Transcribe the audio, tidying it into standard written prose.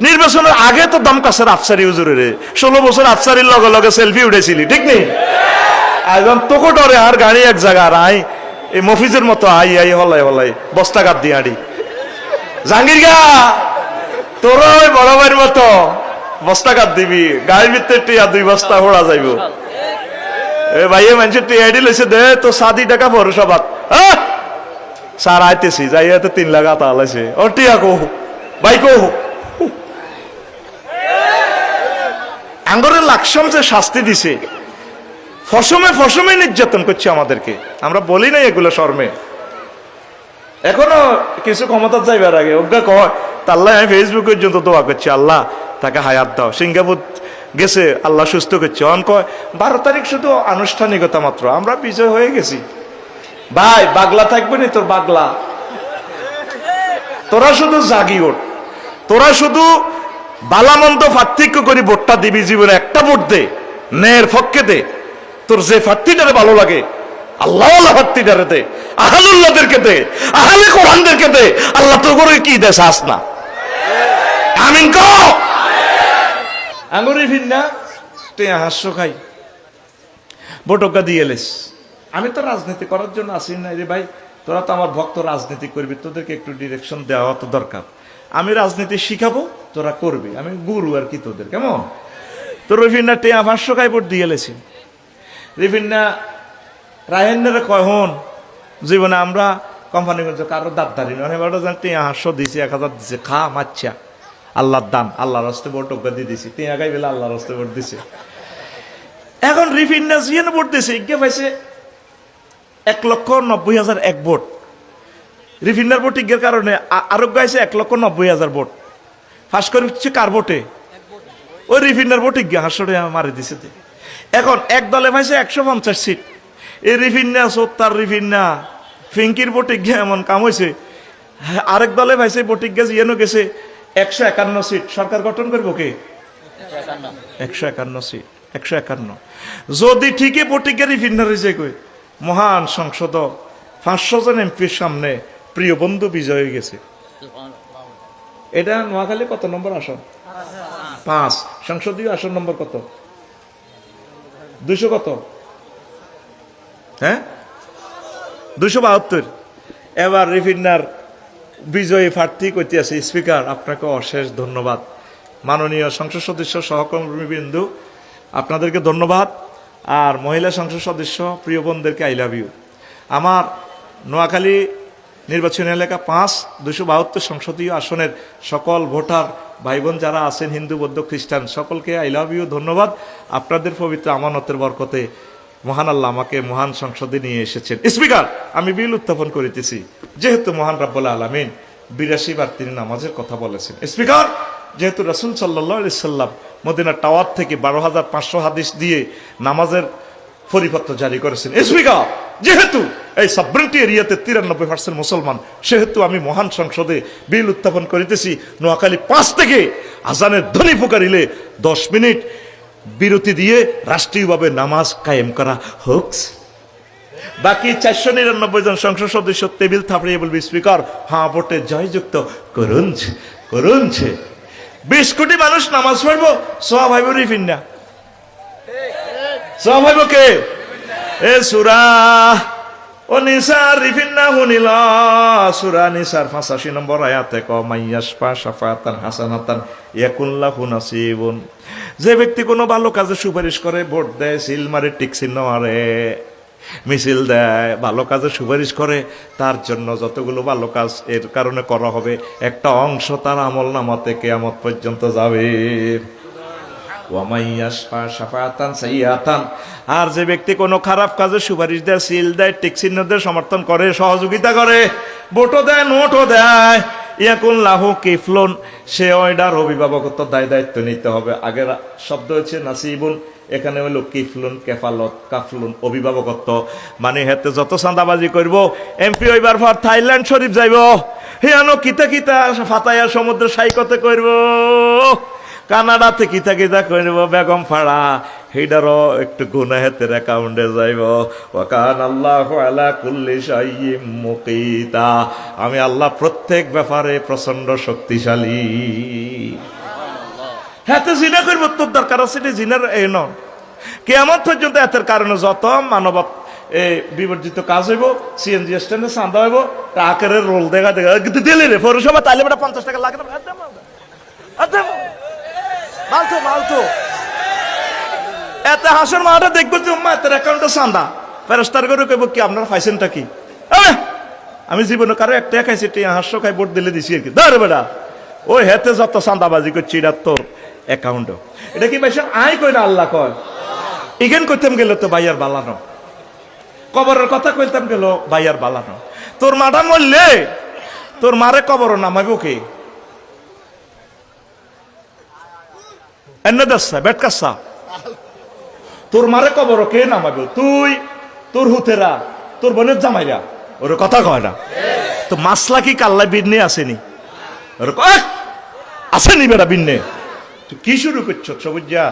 নির্বাচনের আগে তো দম কাছের আফসারি হুজুরের 16 বছর আফসারির লগে লগে সেলফি উঠেছিলি, ঠিক নেই? একদম তোকে ডরে আর গাড়ি এক জায়গা আর আই এই মফিজের মতো আই আই হলাই হলাই বস্তা কাপ দিয়ে আড়ি জাহাঙ্গীর গা তোর ওই বড় ভাইয়ের মতো বস্তা কাপ দিবি, গাড়ির ভিতরে টিয়া 2 বস্তা হোড়া যাইব। এ ভাইয়ে মানুষের টিয়া এডি লইছে দে তো 7 টাকা পৌরসভাত স্যার আইতেছি যাইয়া তো 3 লাখ আতা লাইছে ও টিয়া কো ভাই কো আঙ্গরের লাকসাম যে শাস্তি দিছে ফসমে ফসমে নির্যাতন করছে আমাদেরকে, আমরা বলি নাই এগুলো শর্মে। এখনো কিছু ক্ষমতা যাইবার আগে অজ্ঞা কয় তাল্লাহ আমি ফেসবুক পর্যন্ত দোয়া করছি আল্লাহ তাকে হায়াত দাও, সিঙ্গাপুর গেছে আল্লাহ সুস্থ করছে। অন কয় 12 তারিখ শুধু আনুষ্ঠানিকতা মাত্র, আমরা বিজয় হয়ে গেছি। ভাই বাগলা থাকবে না তোর বাগলা, তোরা শুধু জাগি ওঠ, তোরা শুধু বালামন্দ পার্থক্য করি ভোটটা দিবি, জীবনে একটা ভোট দে, ন্যায়ের পক্ষে দে, তোর যে প্রার্থীটারে ভালো লাগে আল্লাহ প্রার্থীটারে দে, আহলুল্লাহদেরকে দে, আহলে কোরআনদেরকে দে, আল্লাহ তো করে কি দেশ আস না। আমিন কও আঙ্গুরি ফিন্না তুই হাস্য খাই ভোটকা দিয়ে এলিস। আমি তো রাজনীতি করার জন্য আসি না রে ভাই, তোরা তো আমার ভক্ত, রাজনীতি করবি, তোদেরকে একটু ডিরেকশন দেওয়া তো দরকার। আমি রাজনীতি শিখাবো, তোরা করবি, আমি গুরু আর কি তোদের, কেমন? তোর রিফিন্না টেয়া 500 খাই ভোট দিয়ে এলেছি। রিফিন্না রায়হান্নারে কয় হন জীবনে আমরা কোম্পানি কারো দাঁতদারি নয়, এবার টেয়া 500 দিয়েছি, 1000 দিছে, খা মাচ্ছা আল্লাহর দান, আল্লাহর হস্তে ভোট অজ্ঞা দিয়ে দিছি, টেয়া গাই বেলা আল্লাহর হস্তে ভোট দিছে। এখন রিফিন্না জিয়ানে ভোট দিছে, ইজ্ঞে পাইছে 1,90,001 ভোট। রিফিন্নার ভোট ইজ্ঞের কারণে আরোগ্য আছে 1,90,000 ভোট। ফাঁস করে হচ্ছে কার ভোটে? ওই রিফিন্নার ভোট ইজ্ঞে 500 মারি দিছে। এখন এক দলে পাইছে 150 সিট। এই রিফিন্না সত্তার রিফিন্না ফিঙ্কির ভোট ইজ্ঞে এমন কাম হয়েছে, আরেক দলে পাইছে ভোট ইজ্ঞে জিয়ানো গেছে 151 সিট। সরকার গঠন করবো কে? 151 সিট, 151। যদি ঠিকই ভোট ইজ্ঞে রিফিন্নার হয়েছে কই মহান সংসদ 500 জন এমপির সামনে প্রিয় বন্ধু বিজয় হয়ে গেছে। এটা নোয়াখালী কত নম্বর আসন? 5। সংসদীয় আসন নম্বর কত? 200 কত? হ্যাঁ 272। এবার রিফিন্নার বিজয়ী প্রার্থী কইতে আছে স্পিকার আপনাকে অশেষ ধন্যবাদ, মাননীয় সংসদ সদস্য সহকর্মীবৃন্দু আপনাদেরকে ধন্যবাদ, আর মহিলা সংসদ সদস্য প্রিয় বোনদেরকে আই লাভ ইউ। আমার নোয়াখালী নির্বাচনী এলাকা 5 272 সংসদীয় আসনের সকল ভোটার ভাই বোন যারা আছেন হিন্দু বৌদ্ধ খ্রিস্টান সকলকে আই লাভ ইউ, ধন্যবাদ। আপনাদের পবিত্র আমানতের বরকতে মহান আল্লাহ আমাকে মহান সংসদে নিয়ে এসেছেন। স্পিকার আমি বিল উত্থাপন করিতেছি, যেহেতু মহান রাব্বুল আলামিন 82 বার তিনি নামাজের কথা বলেছেন। স্পিকার যেহেতু রাসূল সাল্লাল্লাহু আলাইহি সাল্লাম মদিনার টাওয়ার থেকে 12,500 হাদিস দিয়ে নামাজের পরিপত্র জারি করেছেন। স্পিকার যেহেতু এই সাবরেন্টি এরিয়াতে 93% মুসলমান, সেহেতু আমি মহান সংসদে বিল উত্থাপন করিতেছি নোয়াখালী 5 থেকে আজানের ধ্বনি পুকারিলে 10 মিনিট বিরতি দিয়ে রাষ্ট্রীয়ভাবে নামাজ কায়েম করা হোক। বাকি 499 জন সংসদ সদস্য টেবিল থাপড়িয়ে বলবে স্পিকার হ্যাঁ ভোটে জয়যুক্ত করুনছে করুনছে। 20 কোটি মানুষ নামাজ পড়বো, সওয়াব হইব রিফিন্না, সওয়াব হইব কে? এ সূরা ও নিসার রিফিন্না হুনিলা, সূরা নিসার 85 নম্বর আয়াতে ক মাইয়াশফা শাফাতান হাসানাতান ইয়াকুল্লাহু নাসিবুন। যে ব্যক্তি কোনো ভালো কাজে সুপারিশ করে, ভোট দেয়, সিল মারে, টিক চিহ্ন মারে, মিছিল দেয়, ভালো কাজে সুপারিশ করে, তার জন্য যতগুলো ভালো কাজ এর কারণে করা হবে একটা অংশ তার আমল নামাতে কিয়ামত পর্যন্ত যাবে। আর যে ব্যক্তি কোনো খারাপ কাজে সুপারিশ দেয়, সিল দেয়, টিক চিহ্ন দেয়, সমর্থন করে, সহযোগিতা করে, ভোটও দেয়, নোটও দেয়, ইয়াকুন লাহু কিফলুন, সে ওইটার অভিভাবকত্ব দায় দায়িত্ব নিতে হবে। আগের শব্দ হচ্ছে নাসিবুন, এখানে হলো কিফলুন, কেফালত, কাফলুন, অভিভাবকত্ব। মানে হেতে যত চাঁদাবাজি করব, এমপি হইবার পর থাইল্যান্ড শরীফ যাইব, হিয়ানো কিতা কিতা ফাতাইয়া সমুদ্র সাইকতে করব, কানাডাতে কিতা কিতা করব, বেগম ফাড়া হেডারও একটু গুনাহ হেতের অ্যাকাউন্টে যাইব। ওয়াকান আল্লাহু আলা কুল্লি শাইইন মুকিতা, আমি আল্লাহ প্রত্যেক ব্যাপারে প্রচন্ড শক্তিশালী। হ্যাঁ তো জিনা করবো, তোর দরকার আছে জিনার এই নন কেমন পর্যন্ত এতের কারণে যত মানব বিবর্জিত কাজ হইব, সিএনজি স্ট্যান্ডে চাঁদা হইব, টাকার রোল দেখা দেখা কিন্তু দিলে রে পৌরসভা তাইলে বেটা 50 টাকা লাগে না, মালতো মালতো এত হাসর মাটা দেখবো যে এতের অ্যাকাউন্টে চাঁদা ফেরস্তার করে কইব কি আপনার পাইছেনটা কি? আমি জীবনে কারো একটা খাইছি, 500 খাই ভোট দিলে দিছি আর কি। ধর বেটা ওই হেতে যত চাঁদাবাজি করছি এটা তোর অ্যাকাউন্টে, এটা কি ভাই আয় কই না আল্লাহ কয়? ইগেন কইতাম গেলে তো ভাইয়ার বালানো, কবরের কথা কইতাম গেল ভাইয়ার বালানো। তোর মাটা মরলে তোর মারে কবর নামাইব কে? এনে দাসা বেটকাসা তোর মারে কবর কে নামাইব? তুই, তোর হুতেরা, তোর বোনের জামাইরা, ওর কথা কয় না তো। মাসলা কি কাল্লা বিন্নে আসেনি? ওর আসেনি বেটা বিন্নে। তুই কি শুরু করছ সবুজ যা